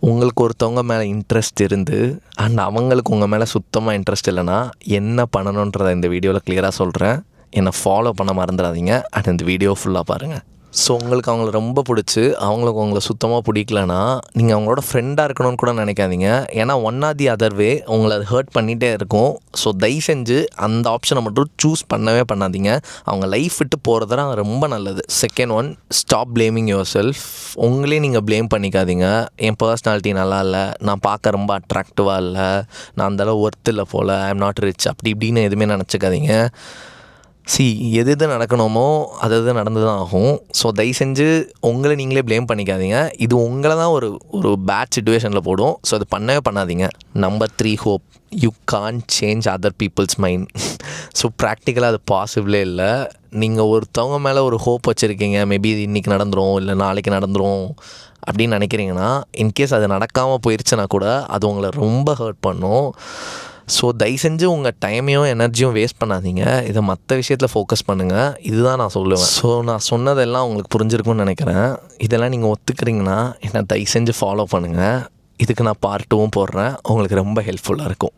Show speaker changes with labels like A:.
A: உங்களுக்கு ஒருத்தவங்க மேலே இன்ட்ரெஸ்ட் இருந்து அண்ட் அவங்களுக்கு உங்கள் மேலே சுத்தமாக இன்ட்ரெஸ்ட் இல்லைன்னா என்ன பண்ணணுன்றதை இந்த வீடியோவில் கிளியராக சொல்கிறேன். என்னை ஃபாலோ பண்ண மறந்துடாதீங்க அண்ட் இந்த வீடியோ ஃபுல்லாக பாருங்கள். ஸோ உங்களுக்கு அவங்கள ரொம்ப பிடிச்சி அவங்களுக்கு உங்களை சுத்தமாக பிடிக்கலனா நீங்கள் அவங்களோட ஃப்ரெண்டாக இருக்கணும்னு கூட நினைக்காதீங்க. ஏன்னா one or the other way உங்களை அது ஹர்ட் பண்ணிகிட்டே இருக்கும். ஸோ தயவு செஞ்சு அந்த ஆப்ஷனை மட்டும் சூஸ் பண்ணவே பண்ணாதீங்க. அவங்க லைஃப் விட்டு போகிறது தான் ரொம்ப நல்லது. Second one, stop blaming your self. உங்களே நீங்கள் ப்ளேம் பண்ணிக்காதீங்க. என் பர்சனாலிட்டி நல்லா இல்லை, நான் பார்க்க ரொம்ப அட்ராக்டிவாக இல்லை, நான் அந்தளவு ஒர்த் இல்லை போல், ஐ எம் நாட் ரிச், அப்படி இப்படின்னு எதுவுமே நினச்சிக்காதீங்க. எது நடக்கணுமோ அது நடந்து தான் ஆகும். ஸோ தயவு செஞ்சு உங்களை நீங்களே ப்ளேம் பண்ணிக்காதீங்க. இது உங்களை தான் ஒரு பேட் சிச்சுவேஷனில் போடும். ஸோ அது பண்ணவே பண்ணாதீங்க. Number 3, hope. You can't change other peoples mind. So ப்ராக்டிக்கலாக அது பாசிபிளே இல்லை. நீங்கள் ஒருத்தவங்க மேலே ஒரு ஹோப் வச்சுருக்கீங்க, மேபி இது இன்றைக்கி நடந்துடும் இல்லை நாளைக்கு நடந்துடும் அப்படின்னு நினைக்கிறீங்கன்னா, இன்கேஸ் அது நடக்காமல் போயிடுச்சுன்னா கூட அது உங்களை ரொம்ப ஹர்ட் பண்ணும். ஸோ தயவு செஞ்சு உங்கள் டைமையும் எனர்ஜியும் வேஸ்ட் பண்ணாதீங்க. இதை மற்ற விஷயத்தில் ஃபோக்கஸ் பண்ணுங்கள். இதுதான் நான் சொல்லுவேன். ஸோ நான் சொன்னதெல்லாம் உங்களுக்கு புரிஞ்சிருக்கும்னு நினைக்கிறேன். இதெல்லாம் நீங்கள் ஒத்துக்கிறீங்கன்னா என்னை தயவு செஞ்சு ஃபாலோ பண்ணுங்கள். இதுக்கு நான் பார்ட் 2 போடுறேன். உங்களுக்கு ரொம்ப ஹெல்ப்ஃபுல்லாக இருக்கும்.